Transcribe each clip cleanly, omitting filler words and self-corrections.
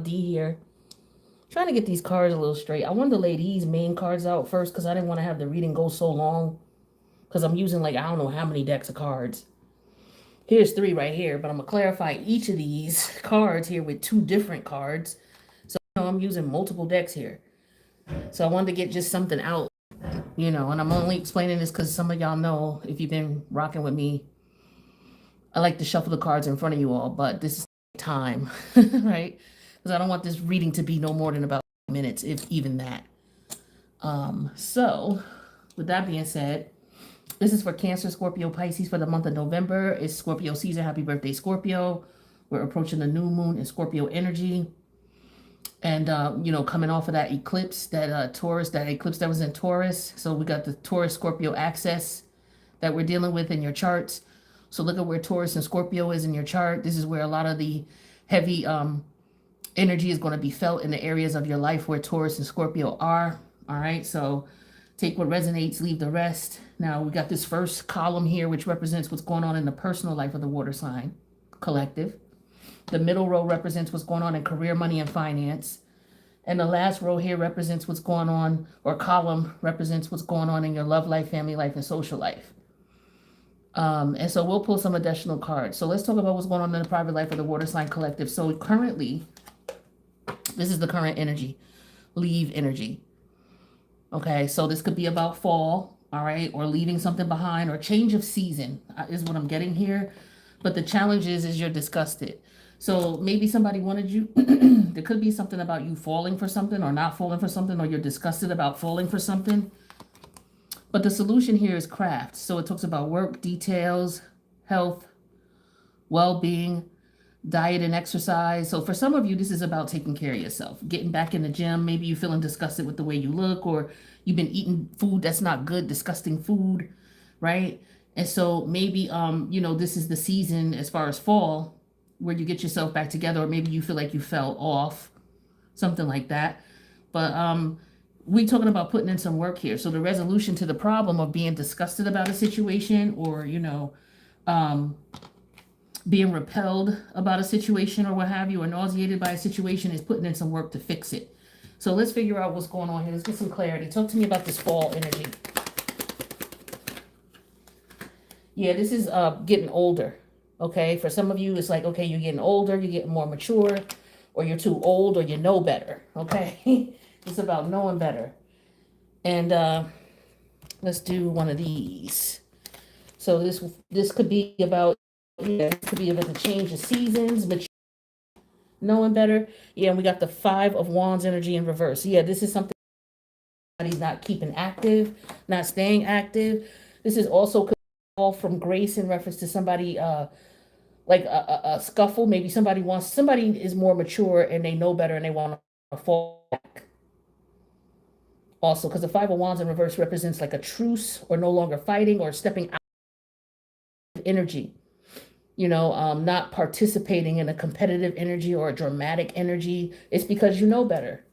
D here. Trying to get these cards a little straight. I wanted to lay these main cards out first because I didn't want to have the reading go so long. Because I'm using like, I don't know how many decks of cards. Here's 3 right here, but I'm going to clarify each of these cards here with 2 different cards. So I'm using multiple decks here. So I wanted to get just something out, and I'm only explaining this because some of y'all know, if you've been rocking with me, I like to shuffle the cards in front of you all, but this is time, right? Because I don't want this reading to be no more than about minutes, if even that. So with that being said, this is for Cancer, Scorpio, Pisces for the month of November. It's Scorpio season. Happy birthday, Scorpio. We're approaching the new moon in Scorpio energy. And, coming off of that eclipse, that Taurus, that eclipse that was in Taurus. So we got the Taurus Scorpio axis that we're dealing with in your charts. So look at where Taurus and Scorpio is in your chart. This is where a lot of the heavy energy is going to be felt in the areas of your life where Taurus and Scorpio are. All right. So take what resonates, leave the rest. Now we got this first column here, which represents what's going on in the personal life of the water sign collective. The middle row represents what's going on in career, money, and finance. And the last row here represents what's going on, or column represents what's going on in your love life, family life, and social life. And so we'll pull some additional cards. So let's talk about what's going on in the private life of the water sign collective. So currently, this is the current energy, leave energy. Okay, so this could be about fall, all right, or leaving something behind, or change of season is what I'm getting here. But the challenge is you're disgusted. So maybe somebody wanted you, there could be something about you falling for something or not falling for something, or you're disgusted about falling for something. But the solution here is craft. So it talks about work, details, health, well-being, diet and exercise. So for some of you, this is about taking care of yourself, getting back in the gym. Maybe you're feeling disgusted with the way you look, or you've been eating food that's not good, disgusting food, right? And so maybe, this is the season as far as fall where you get yourself back together, or maybe you feel like you fell off, something like that. But we're talking about putting in some work here. So the resolution to the problem of being disgusted about a situation, or, being repelled about a situation or what have you, or nauseated by a situation, is putting in some work to fix it. So let's figure out what's going on here. Let's get some clarity. Talk to me about this fall energy. Yeah, this is getting older. Okay, for some of you, it's like, okay, you're getting older, you're getting more mature, or you're too old, or you know better. Okay, it's about knowing better. And let's do one of these. So this could be about, this could be about the change of seasons, but knowing better. Yeah, and we got the 5 of Wands energy in reverse. Yeah, this is something somebody's not keeping active, not staying active. This is also fall from grace in reference to somebody like a scuffle. Maybe somebody is more mature and they know better and they want to fall back. Also, because the 5 of Wands in reverse represents like a truce, or no longer fighting, or stepping out of energy. Not participating in a competitive energy or a dramatic energy. It's because you know better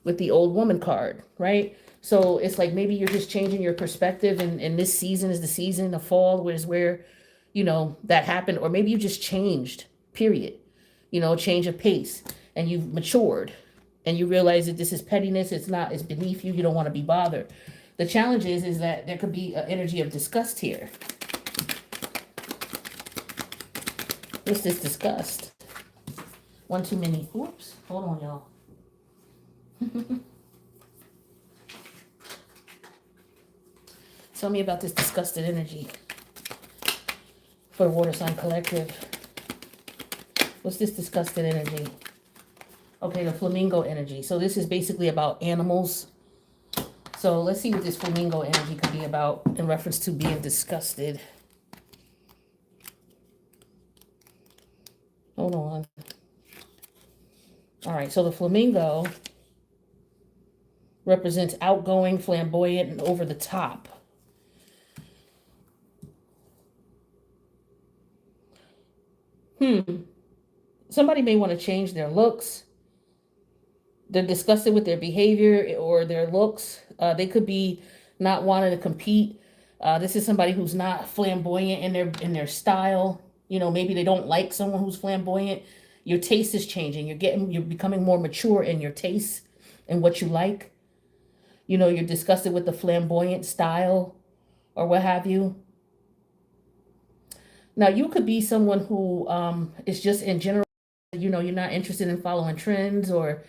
with the old woman card, right? So it's like maybe you're just changing your perspective, and this season is the season, the fall, where that happened. Or maybe you just changed, period. Change of pace, and you've matured, and you realize that this is pettiness. It's beneath you. You don't want to be bothered. The challenge is that there could be an energy of disgust here. What's this disgust? One too many. Whoops. Hold on, y'all. Tell me about this disgusted energy for the water sign collective. What's this disgusted energy? Okay, the flamingo energy. So this is basically about animals. So let's see what this flamingo energy could be about in reference to being disgusted. Hold on. All right, so the flamingo represents outgoing, flamboyant, and over the top. Somebody may want to change their looks. They're disgusted with their behavior or their looks. They could be not wanting to compete. This is somebody who's not flamboyant in their style. Maybe they don't like someone who's flamboyant. Your taste is changing. You're becoming more mature in your taste and what you like. You're disgusted with the flamboyant style or what have you. Now, you could be someone who is just in general, you're not interested in following trends, or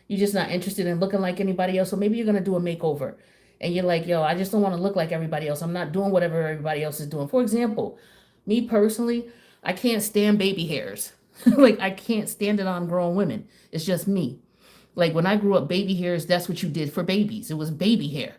you're just not interested in looking like anybody else. So maybe you're going to do a makeover and you're like, yo, I just don't want to look like everybody else. I'm not doing whatever everybody else is doing. For example, me personally, I can't stand baby hairs. Like, I can't stand it on grown women. It's just me. Like, when I grew up, baby hairs, that's what you did for babies. It was baby hair.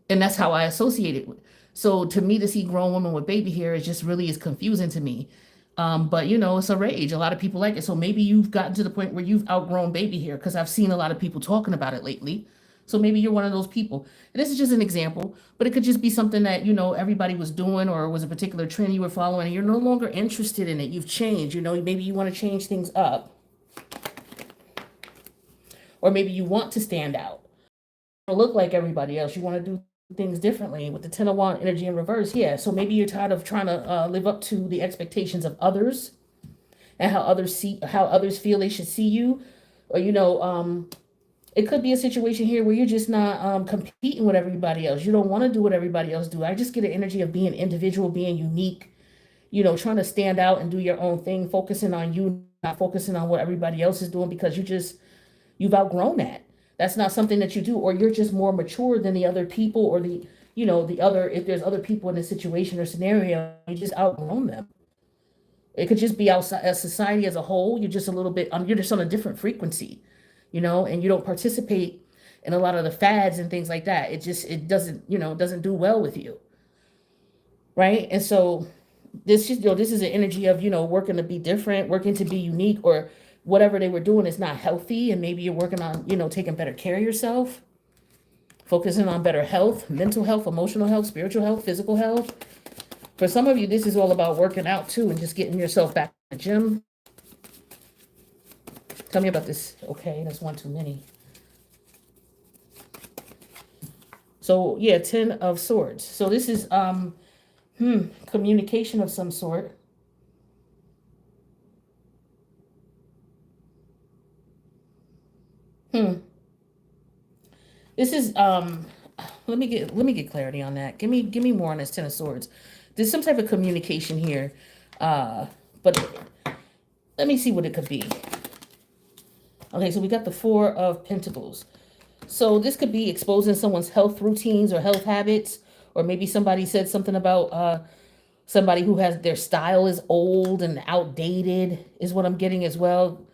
And that's how I associate it with. So to me, to see grown women with baby hair is just really is confusing to me. But it's a rage. A lot of people like it. So maybe you've gotten to the point where you've outgrown baby hair, because I've seen a lot of people talking about it lately. So maybe you're one of those people. And this is just an example, but it could just be something that, everybody was doing, or it was a particular trend you were following and you're no longer interested in it. You've changed, maybe you want to change things up, or maybe you want to stand out or look like everybody else. You want to do things differently with the Ten of Wands energy in reverse. Yeah. So maybe you're tired of trying to live up to the expectations of others and how others feel they should see you. Or, it could be a situation here where you're just not competing with everybody else. You don't want to do what everybody else do. I just get an energy of being individual, being unique, trying to stand out and do your own thing, focusing on you, not focusing on what everybody else is doing, because you've outgrown that. That's not something that you do, or you're just more mature than the other people, or if there's other people in a situation or scenario, you just outgrown them. It could just be outside as society as a whole. You're just a little bit, you're just on a different frequency, and you don't participate in a lot of the fads and things like that. It doesn't do well with you. Right. And so this is an energy of, working to be different, working to be unique, or whatever they were doing is not healthy. And maybe you're working on, taking better care of yourself, focusing on better health, mental health, emotional health, spiritual health, physical health. For some of you, this is all about working out too, and just getting yourself back to the gym. Tell me about this. Okay, that's one too many. So yeah, 10 of Swords. So this is communication of some sort. This is let me get clarity on that. Give me more on this 10 of Swords. There's some type of communication here. But let me see what it could be. Okay, so we got the 4 of Pentacles. So this could be exposing someone's health routines or health habits, or maybe somebody said something about somebody who has their style is old and outdated is what I'm getting as well.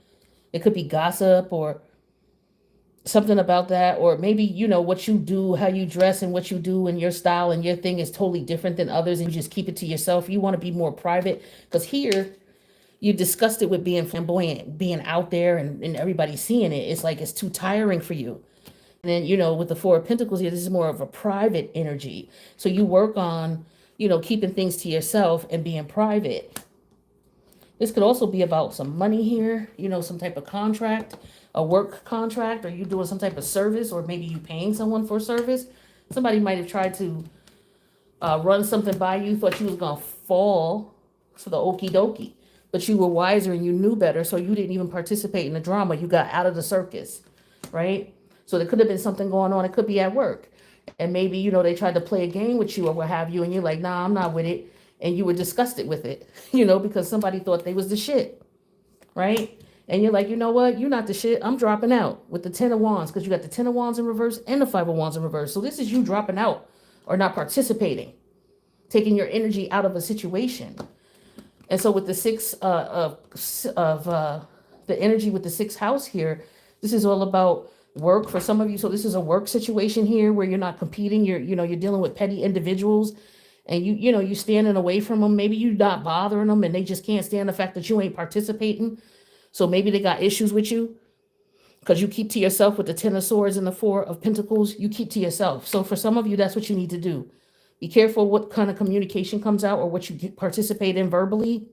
It could be gossip or something about that, or maybe what you do, how you dress, and what you do, and your style and your thing is totally different than others, and you just keep it to yourself. You want to be more private, because here you discussed it with being flamboyant, being out there, and everybody seeing it. It's like it's too tiring for you. And then with the 4 of Pentacles here, this is more of a private energy. So you work on keeping things to yourself and being private. This could also be about some money here, some type of contract, a work contract, or you doing some type of service, or maybe you paying someone for service. Somebody might have tried to run something by you, thought you was going to fall for the okie dokie, but you were wiser and you knew better, so you didn't even participate in the drama. You got out of the circus, right? So there could have been something going on. It could be at work. And maybe, they tried to play a game with you or what have you, and you're like, nah, I'm not with it. And you were disgusted with it, because somebody thought they was the shit, right? And you're like, you know what? You're not the shit. I'm dropping out with the 10 of Wands, because you got the 10 of Wands in reverse and the 5 of Wands in reverse. So this is you dropping out or not participating, taking your energy out of a situation. And so with the 6 of the energy with the 6th house here, this is all about work for some of you. So this is a work situation here where you're not competing. You're dealing with petty individuals, and you standing away from them. Maybe you're not bothering them, and they just can't stand the fact that you ain't participating. So maybe they got issues with you because you keep to yourself with the 10 of Swords and the 4 of Pentacles. You keep to yourself. So for some of you, that's what you need to do. Be careful what kind of communication comes out or what you participate in verbally,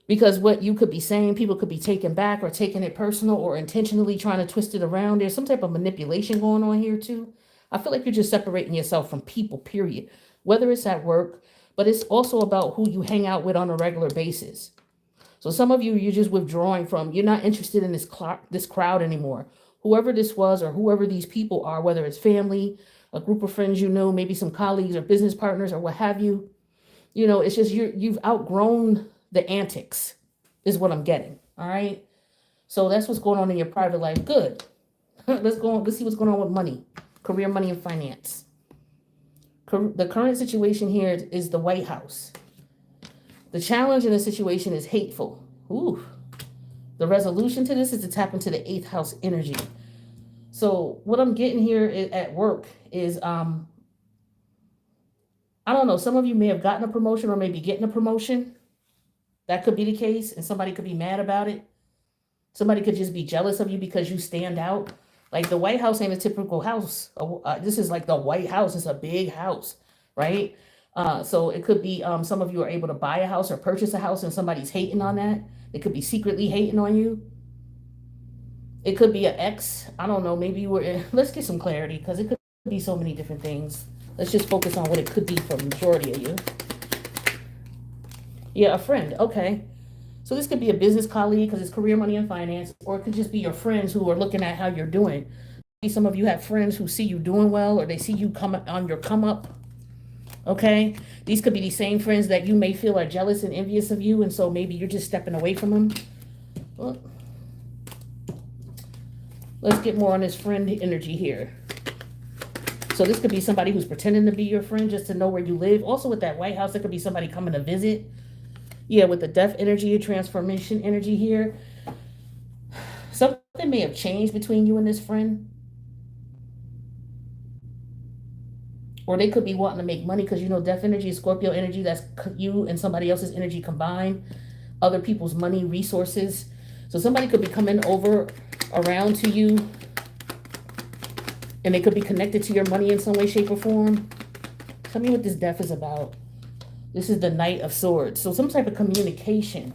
because what you could be saying, people could be taken back or taking it personal or intentionally trying to twist it around. There's some type of manipulation going on here too. I feel like you're just separating yourself from people, period, whether it's at work, but it's also about who you hang out with on a regular basis. So some of you, you're just withdrawing from, you're not interested in this crowd anymore. Whoever this was or whoever these people are, whether it's family, a group of friends you know, maybe some colleagues or business partners or what have you, it's just you've outgrown the antics is what I'm getting. All right. So that's what's going on in your private life. Good. Let's go on. Let's see what's going on with money, career, money, and finance. The current situation here is the White House. The challenge in the situation is hateful. Ooh. The resolution to this is to tap into the eighth house energy. So what I'm getting here at work is, I don't know, some of you may have gotten a promotion or maybe getting a promotion. That could be the case, and somebody could be mad about it. Somebody could just be jealous of you because you stand out. Like the White House ain't a typical house. This is like the White House. It's a big house, right? So it could be some of you are able to buy a house or purchase a house and somebody's hating on that. It could be secretly hating on you. It could be an ex. I don't know. Maybe you were in. Let's get some clarity because it could be so many different things. Let's just focus on what it could be for the majority of you. Yeah, a friend. Okay. So this could be a business colleague because it's career, money, and finance, or it could just be your friends who are looking at how you're doing. Some of you have friends who see you doing well, or they see you come on your come up. Okay, these could be the same friends that you may feel are jealous and envious of you, and so maybe you're just stepping away from them. Well, let's get more on this friend energy here. So this could be somebody who's pretending to be your friend just to know where you live. Also with that White House, there could be somebody coming to visit. Yeah, with the death energy, transformation energy here. Something may have changed between you and this friend. Or they could be wanting to make money because death energy is Scorpio energy. That's you and somebody else's energy combined. Other people's money, resources. So somebody could be coming over around to you. And they could be connected to your money in some way, shape, or form. Tell me what this death is about. This is the Knight of Swords. So some type of communication.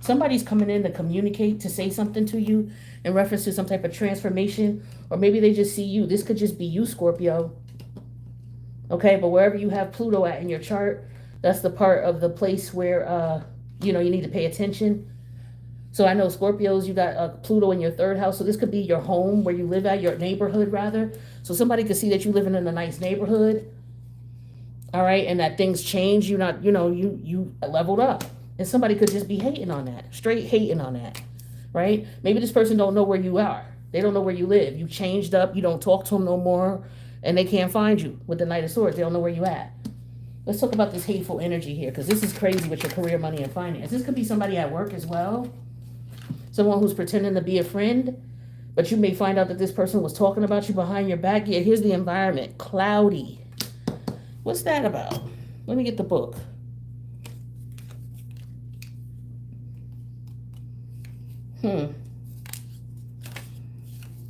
Somebody's coming in to communicate, to say something to you in reference to some type of transformation. Or maybe they just see you. This could just be you, Scorpio. Okay, but wherever you have Pluto at in your chart, that's the part of the place where, you need to pay attention. So I know Scorpios, you got Pluto in your third house. So this could be your home, where you live at, your neighborhood, rather. So somebody could see that you're living in a nice neighborhood. All right, and that things change, you leveled up. And somebody could just be hating on that, straight hating on that, right? Maybe this person don't know where you are. They don't know where you live. You changed up, you don't talk to them no more, and they can't find you with the Knight of Swords. They don't know where you at. Let's talk about this hateful energy here, because this is crazy with your career, money, and finance. This could be somebody at work as well. Someone who's pretending to be a friend, but you may find out that this person was talking about you behind your back. Yeah, here's the environment, cloudy. What's that about? Let me get the book.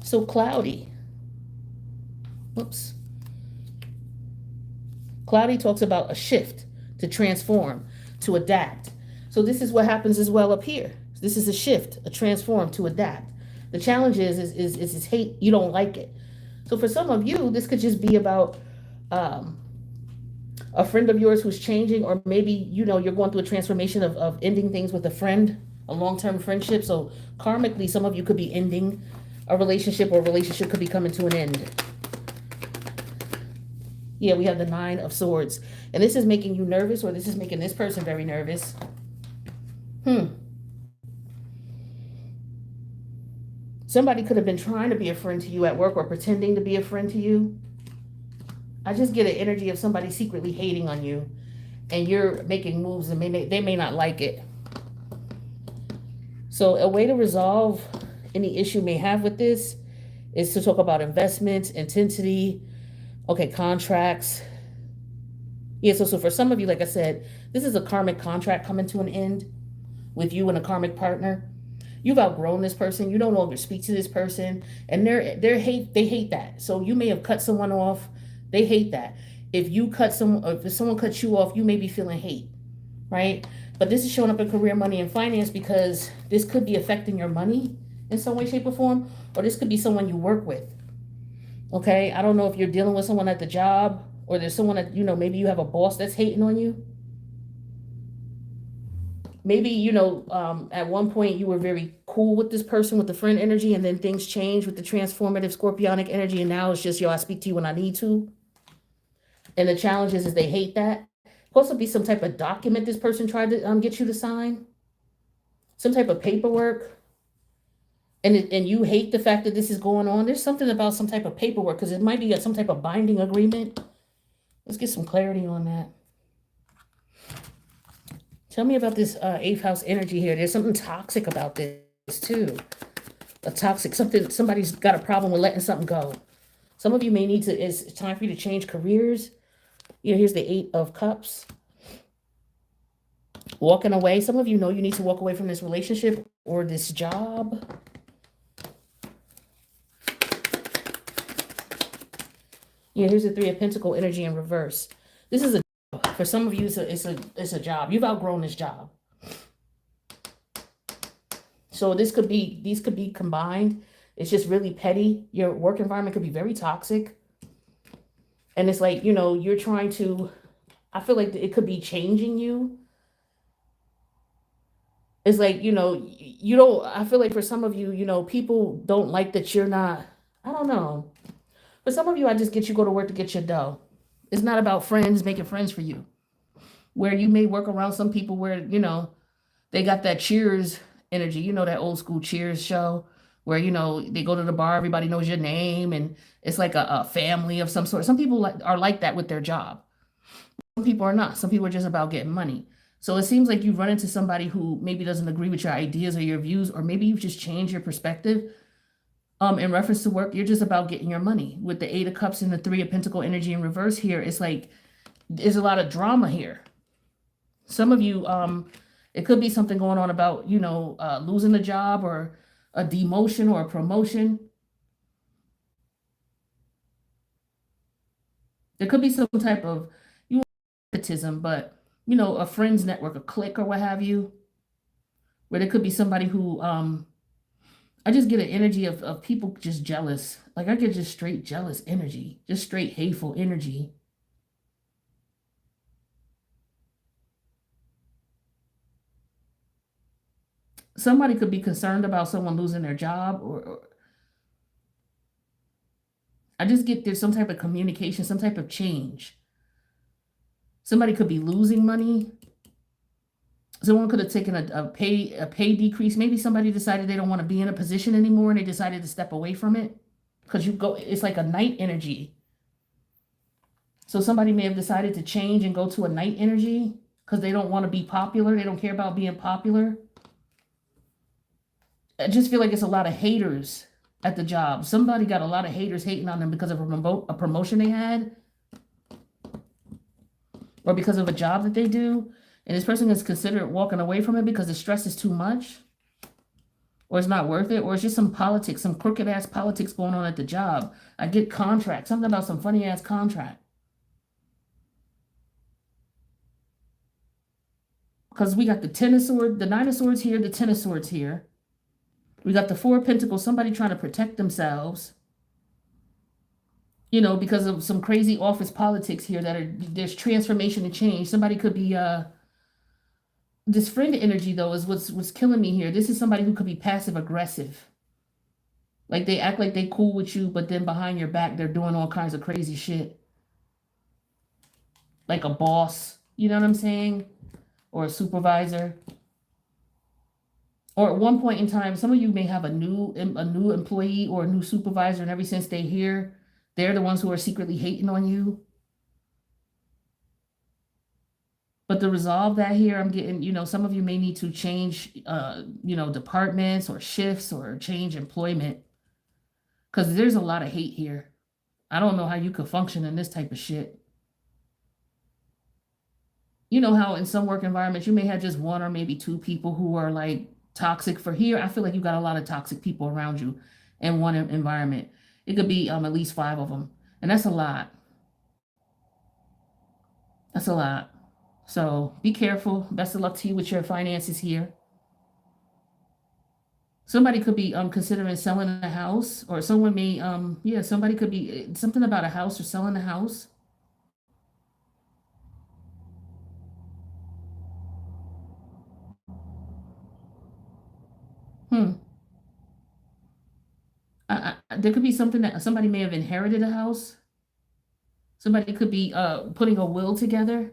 So cloudy. Whoops. Cloudy talks about a shift, to transform, to adapt. So this is what happens as well up here. This is a shift, a transform, to adapt. The challenge is hate. You don't like it. So for some of you, this could just be about a friend of yours who's changing, or maybe, you're going through a transformation of ending things with a friend, a long-term friendship. So karmically, some of you could be ending a relationship, or a relationship could be coming to an end. Yeah, we have the Nine of Swords. And this is making you nervous, or this is making this person very nervous. Somebody could have been trying to be a friend to you at work, or pretending to be a friend to you. I just get an energy of somebody secretly hating on you, and you're making moves, and they may not like it. So a way to resolve any issue you may have with this is to talk about investments, intensity, contracts. Yeah, so for some of you, like I said, this is a karmic contract coming to an end with you and a karmic partner. You've outgrown this person. You no longer speak to this person, and they hate that. So you may have cut someone off. They hate that. If someone cuts you off, you may be feeling hate, right? But this is showing up in career, money, and finance, because this could be affecting your money in some way, shape, or form, or this could be someone you work with. Okay, I don't know if you're dealing with someone at the job, or there's someone that, maybe you have a boss that's hating on you. Maybe, at one point you were very cool with this person with the friend energy, and then things change with the transformative scorpionic energy, and now it's just, yo, I speak to you when I need to. And the challenge is they hate that. Could also be some type of document this person tried to get you to sign, some type of paperwork, and you hate the fact that this is going on. There's something about some type of paperwork because it might be some type of binding agreement. Let's get some clarity on that. Tell me about this eighth house energy here. There's something toxic about this too. A toxic something. Somebody's got a problem with letting something go. Some of you may need to. It's time for you to change careers. Here's the Eight of Cups. Walking away. Some of you know you need to walk away from this relationship or this job. Here's the Three of Pentacles energy in reverse. This is for some of you, it's a job. You've outgrown this job. So these could be combined. It's just really petty. Your work environment could be very toxic. And it's like, you're trying to, I feel like it could be changing you. It's like, you don't, I feel like for some of you, people don't like that you're not, I don't know. For some of you, I just get you go to work to get your dough. It's not about friends making friends for you. Where you may work around some people where, they got that Cheers energy, that old school Cheers show where, they go to the bar, everybody knows your name, and it's like a family of some sort. Some people are like that with their job. Some people are not. Some people are just about getting money. So it seems like you run into somebody who maybe doesn't agree with your ideas or your views, or maybe you've just changed your perspective. In reference to work, you're just about getting your money. With the Eight of Cups and the Three of Pentacles energy in reverse here, it's like there's a lot of drama here. Some of you, it could be something going on about, losing a job or a demotion or a promotion. There could be some type of nepotism, but, a friend's network, a clique or what have you, where there could be somebody who, I just get an energy of people just jealous. Like I get just straight jealous energy, just straight hateful energy. Somebody could be concerned about someone losing their job, or I just get there's some type of communication, some type of change. Somebody could be losing money. Someone could have taken a pay decrease. Maybe somebody decided they don't want to be in a position anymore and they decided to step away from it. Because it's like a night energy. So somebody may have decided to change and go to a night energy because they don't want to be popular. They don't care about being popular. I just feel like it's a lot of haters at the job. Somebody got a lot of haters hating on them because of a promotion they had, or because of a job that they do. And this person is considered walking away from it because the stress is too much, or it's not worth it, or it's just some politics, some crooked ass politics going on at the job. I get contract, something about some funny ass contract. Because we got the Ten of Swords, the Nine of Swords here, the Ten of Swords here. We got the Four of Pentacles, somebody trying to protect themselves, because of some crazy office politics here there's transformation and change. Somebody could be, this friend energy though is what's killing me here. This is somebody who could be passive aggressive. Like they act like they cool with you, but then behind your back, they're doing all kinds of crazy shit. Like a boss, you know what I'm saying? Or a supervisor. Or at one point in time, some of you may have a new employee or a new supervisor, and ever since they're here, they're the ones who are secretly hating on you. But to resolve that here, I'm getting, some of you may need to change, departments or shifts or change employment. Because there's a lot of hate here. I don't know how you could function in this type of shit. You know how in some work environments, you may have just one or maybe two people who are like toxic. For here, I feel like you got a lot of toxic people around you in one environment. It could be at least 5 of them. And that's a lot. That's a lot. So be careful. Best of luck to you with your finances here. Somebody could be considering selling a house, or someone may, somebody could be something about a house or selling a house. There could be something that somebody may have inherited a house. Somebody could be putting a will together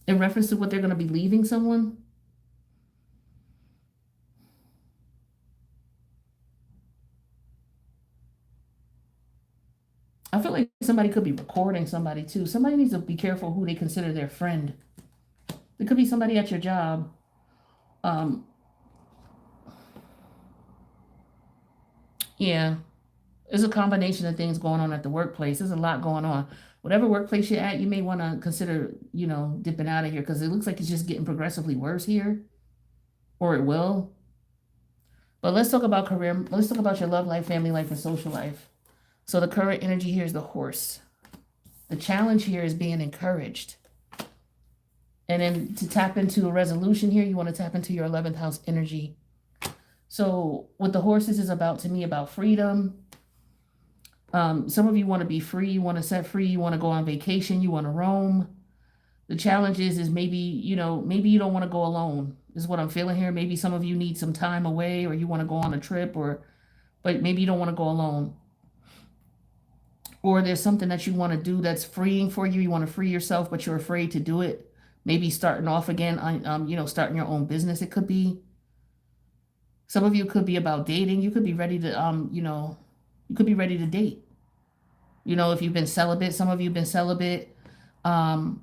in reference to what they're going to be leaving someone. I feel like somebody could be recording somebody too. Somebody needs to be careful who they consider their friend. It could be somebody at your job. Um, yeah, there's a combination of things going on at the workplace. There's a lot going on. Whatever workplace you're at, you may want to consider, dipping out of here because it looks like it's just getting progressively worse here, or it will. But let's talk about career. Let's talk about your love life, family life, and social life. So the current energy here is the horse. The challenge here is being encouraged. And then to tap into a resolution here, you want to tap into your 11th house energy. So what the horses is about to me about freedom. Some of you want to be free, you want to set free, you want to go on vacation, you want to roam. The challenge is maybe, maybe you don't want to go alone, is what I'm feeling here. Maybe some of you need some time away or you want to go on a trip but maybe you don't want to go alone. Or there's something that you want to do that's freeing for you. You want to free yourself, but you're afraid to do it. Maybe starting off again, starting your own business. It could be. Some of you could be about dating. You could be ready to, you could be ready to date. If you've been celibate, some of you have been celibate. Some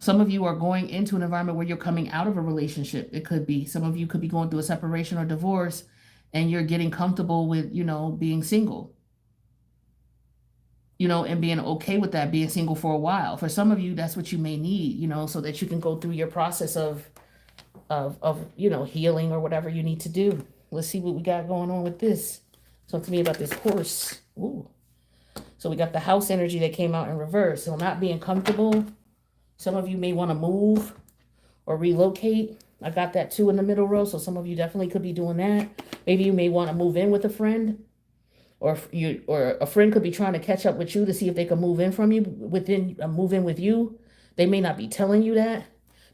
of you are going into an environment where you're coming out of a relationship. It could be. Some of you could be going through a separation or divorce and you're getting comfortable with, being single. And being okay with that, being single for a while. For some of you, that's what you may need, so that you can go through your process of healing or whatever you need to do. Let's see what we got going on with this. Talk to me about this horse. Ooh. So we got the house energy that came out in reverse. So not being comfortable. Some of you may want to move or relocate. I got that too in the middle row. So some of you definitely could be doing that. Maybe you may want to move in with a friend. Or a friend could be trying to catch up with you to see if they can move in from you move in with you. They may not be telling you that,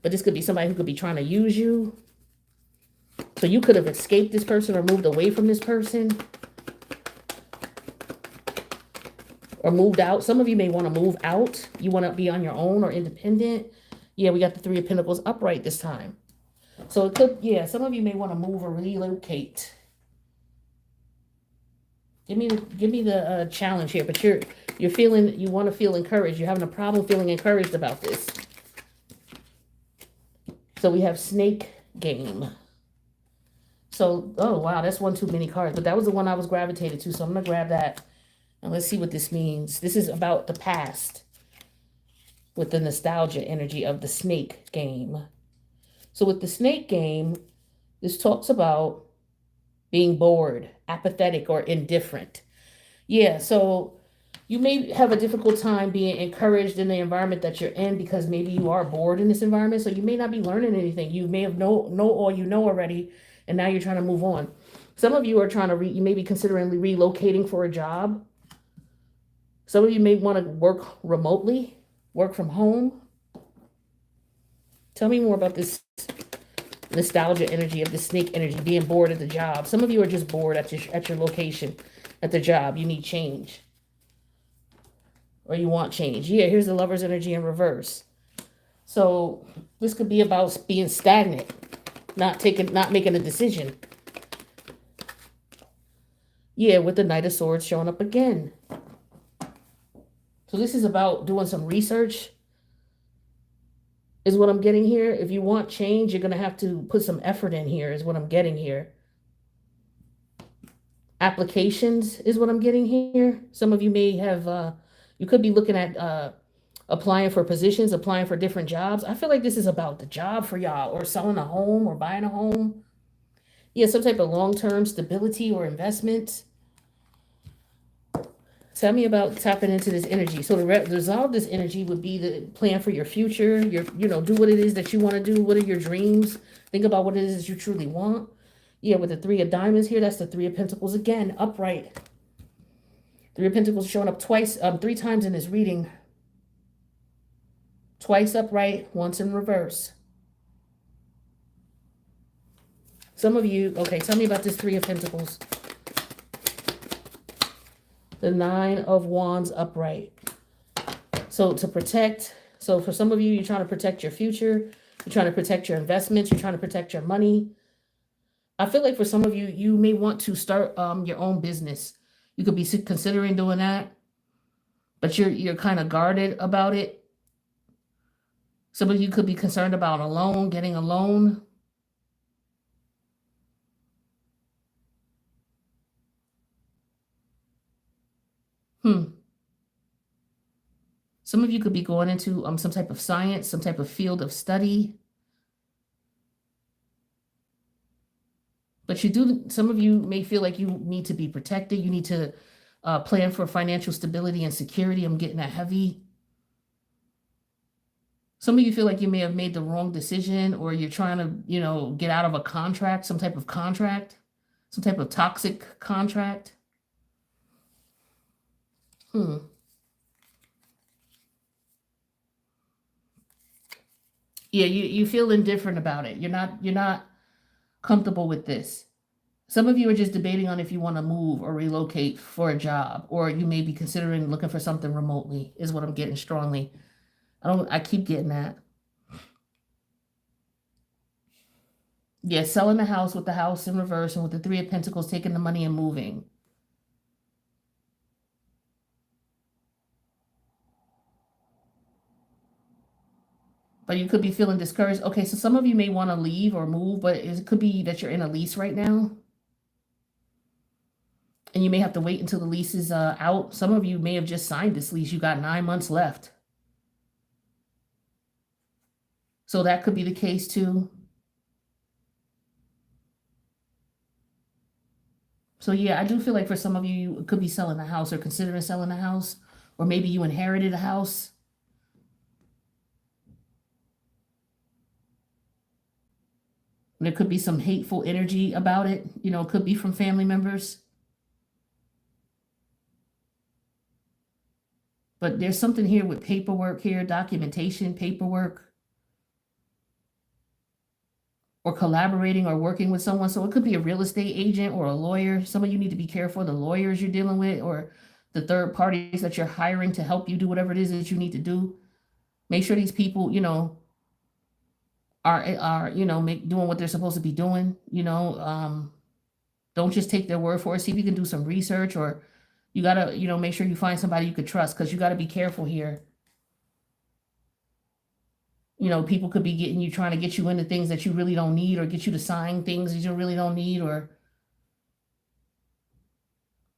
but this could be somebody who could be trying to use you. So you could have escaped this person or moved away from this person or moved out. Some of you may want to move out. You want to be on your own or independent. Yeah, we got the 3 of Pentacles upright this time. So it could, some of you may want to move or relocate. Give me the challenge here, but you want to feel encouraged. You're having a problem feeling encouraged about this. So we have snake game. So, oh wow, that's one too many cards, but that was the one I was gravitated to. So I'm going to grab that and let's see what this means. This is about the past with the nostalgia energy of the snake game. So with the snake game, this talks about being bored, apathetic, or indifferent. Yeah, so you may have a difficult time being encouraged in the environment that you're in because maybe you are bored in this environment. So you may not be learning anything. You may have know all you know already, and now you're trying to move on. Some of you are trying to you may be considering relocating for a job. Some of you may want to work remotely, work from home. Tell me more about this nostalgia energy of the snake energy, being bored at the job. Some of you are just bored at your location, at the job. You need change. Or you want change. Yeah, here's the Lover's energy in reverse. So this could be about being stagnant, not making a decision. Yeah, with the Knight of Swords showing up again. So this is about doing some research, is what I'm getting here. If you want change, you're going to have to put some effort in here, is what I'm getting here. Applications is what I'm getting here. Some of you may have, you could be looking at applying for positions, applying for different jobs. I feel like this is about the job for y'all, or selling a home or buying a home. Yeah, some type of long-term stability or investment. Tell me about tapping into this energy. So to resolve this energy would be the plan for your future. Do what it is that you want to do. What are your dreams? Think about what it is that you truly want. Yeah, with the 3 of Diamonds here, that's the 3 of Pentacles again, upright. 3 of Pentacles showing up twice, 3 times in this reading. Twice upright, once in reverse. Some of you, okay, tell me about this 3 of Pentacles. The Nine of Wands upright. So to protect, so for some of you, you're trying to protect your future. You're trying to protect your investments. You're trying to protect your money. I feel like for some of you, you may want to start your own business. You could be considering doing that, but you're kind of guarded about it. Some of you could be concerned about a loan, getting a loan. Some of you could be going into some type of science, some type of field of study. But some of you may feel like you need to be protected. You need to plan for financial stability and security. I'm getting that heavy. Some of you feel like you may have made the wrong decision, or you're trying to, get out of a contract, some type of contract, some type of toxic contract. Yeah, you feel indifferent about it. You're not comfortable with this. Some of you are just debating on if you want to move or relocate for a job, or you may be considering looking for something remotely, is what I'm getting strongly. I keep getting that. Yeah, selling the house with the house in reverse and with the Three of Pentacles taking the money and moving. But you could be feeling discouraged. Okay, so some of you may want to leave or move, but it could be that you're in a lease right now. And you may have to wait until the lease is out. Some of you may have just signed this lease. You got 9 months left. So that could be the case too. So yeah, I do feel like for some of you, you could be selling a house or considering selling a house, or maybe you inherited a house. There could be some hateful energy about it. It could be from family members. But there's something here with paperwork here, documentation, paperwork, or collaborating or working with someone. So it could be a real estate agent or a lawyer. Some of you need to be careful of the lawyers you're dealing with, or the third parties that you're hiring to help you do whatever it is that you need to do. Make sure these people, are doing what they're supposed to be doing. Don't just take their word for it. See if you can do some research, or you gotta, make sure you find somebody you could trust, because you got to be careful here. People could be trying to get you into things that you really don't need, or get you to sign things that you really don't need, or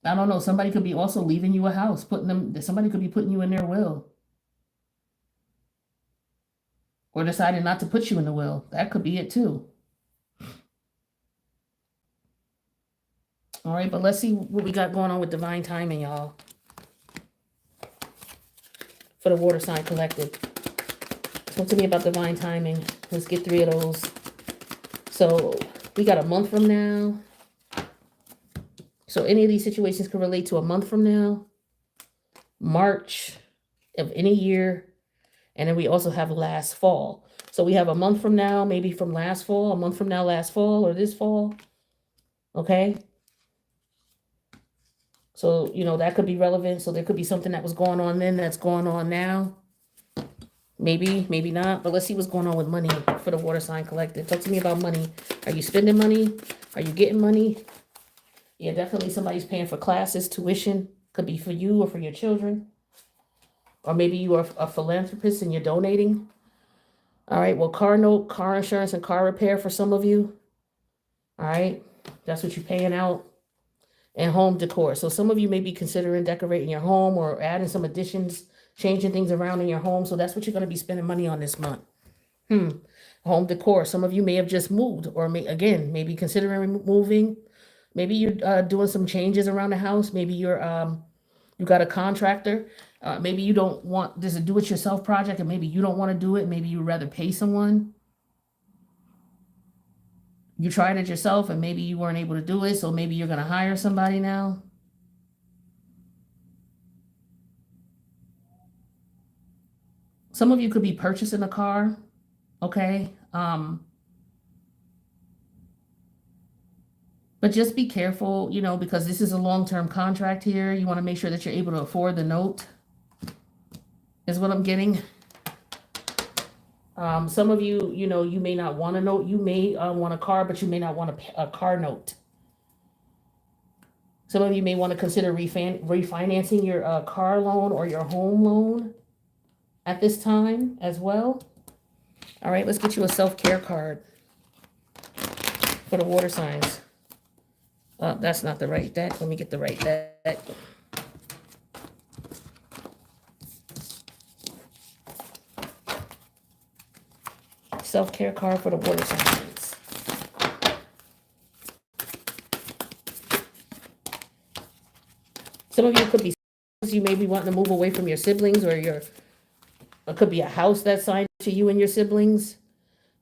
I don't know. Somebody could be also leaving you a house, somebody could be putting you in their will, or deciding not to put you in the will. That could be it too. All right, but let's see what we got going on with divine timing, y'all. For the water sign collective. Talk to me about divine timing. Let's get 3 of those. So we got a month from now. So any of these situations can relate to a month from now, March of any year, and then we also have last fall. So we have a month from now, maybe from last fall, a month from now, last fall, or this fall. Okay. So, that could be relevant. So there could be something that was going on then that's going on now. Maybe, maybe not. But let's see what's going on with money for the water sign collective. Talk to me about money. Are you spending money? Are you getting money? Yeah, definitely somebody's paying for classes, tuition. Could be for you or for your children. Or maybe you are a philanthropist and you're donating. All right, well, car note, car insurance, and car repair for some of you. All right, that's what you're paying out. And home decor. So some of you may be considering decorating your home or adding some additions, changing things around in your home. So that's what you're going to be spending money on this month. Home decor. Some of you may have just moved, or maybe considering moving. Maybe you're doing some changes around the house. Maybe you got a contractor. Maybe you don't want this a do-it-yourself project, and maybe you don't want to do it. Maybe you'd rather pay someone. You tried it yourself and maybe you weren't able to do it, so maybe you're going to hire somebody now. Some of you could be purchasing a car, okay? But just be careful, you know, because this is a long-term contract here. You want to make sure that you're able to afford the note, is what I'm getting. Some of you, you know, you may not want a note. You may want a car, but you may not want a car note. Some of you may want to consider refinancing your car loan or your home loan at this time as well. All right, let's get you a self-care card for the water signs. That's not the right deck. Let me get the right deck. Self-care card for the water signs. Some of you could be, you may be wanting to move away from your siblings, or it could be a house that's signed to you and your siblings.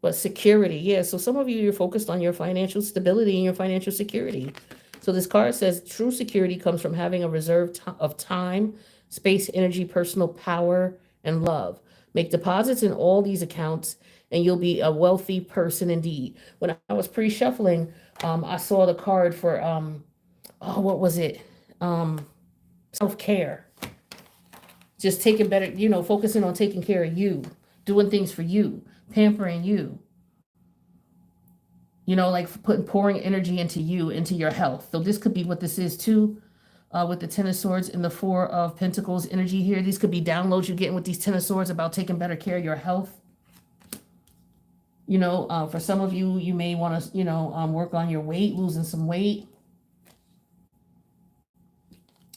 But security, yeah. So some of you, you're focused on your financial stability and your financial security. So this card says true security comes from having a reserve of time, space, energy, personal power, and love. Make deposits in all these accounts and you'll be a wealthy person indeed. When I was pre-shuffling, I saw the card for, what was it? Self-care. Just taking better, you know, focusing on taking care of you, doing things for you, pampering you. You know, like pouring energy into you, into your health. So this could be what this is too, with the Ten of Swords and the Four of Pentacles energy here. These could be downloads you're getting with these Ten of Swords about taking better care of your health. You know, for some of you, you may want to, you know, work on your weight, losing some weight.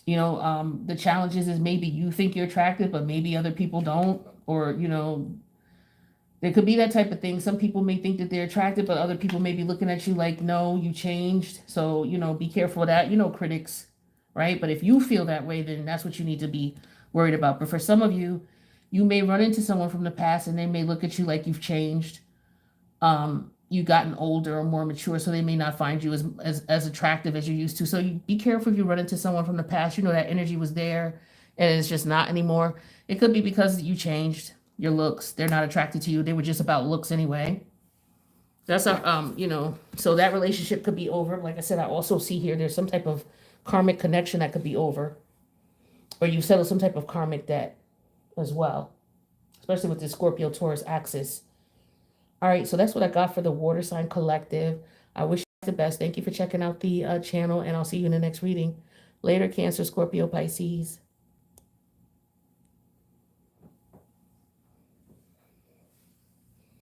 You know, the challenges is maybe you think you're attractive, but maybe other people don't. Or, you know, there could be that type of thing. Some people may think that they're attractive, but other people may be looking at you like, no, you changed. So, you know, be careful of that. You know, critics, right? But if you feel that way, then that's what you need to be worried about. But for some of you, you may run into someone from the past and they may look at you like you've changed. You've gotten older or more mature, so they may not find you as attractive as you used to. So you be careful if you run into someone from the past. You know that energy was there and it's just not anymore. It could be because you changed your looks. They're not attracted to you. They were just about looks anyway. That's a, you know, so that relationship could be over. Like I said, I also see here there's some type of karmic connection that could be over, or you settle some type of karmic debt as well, especially with the Scorpio Taurus axis. All right, so that's what I got for the Water Sign Collective. I wish you the best. Thank you for checking out the channel, and I'll see you in the next reading. Later, Cancer, Scorpio, Pisces.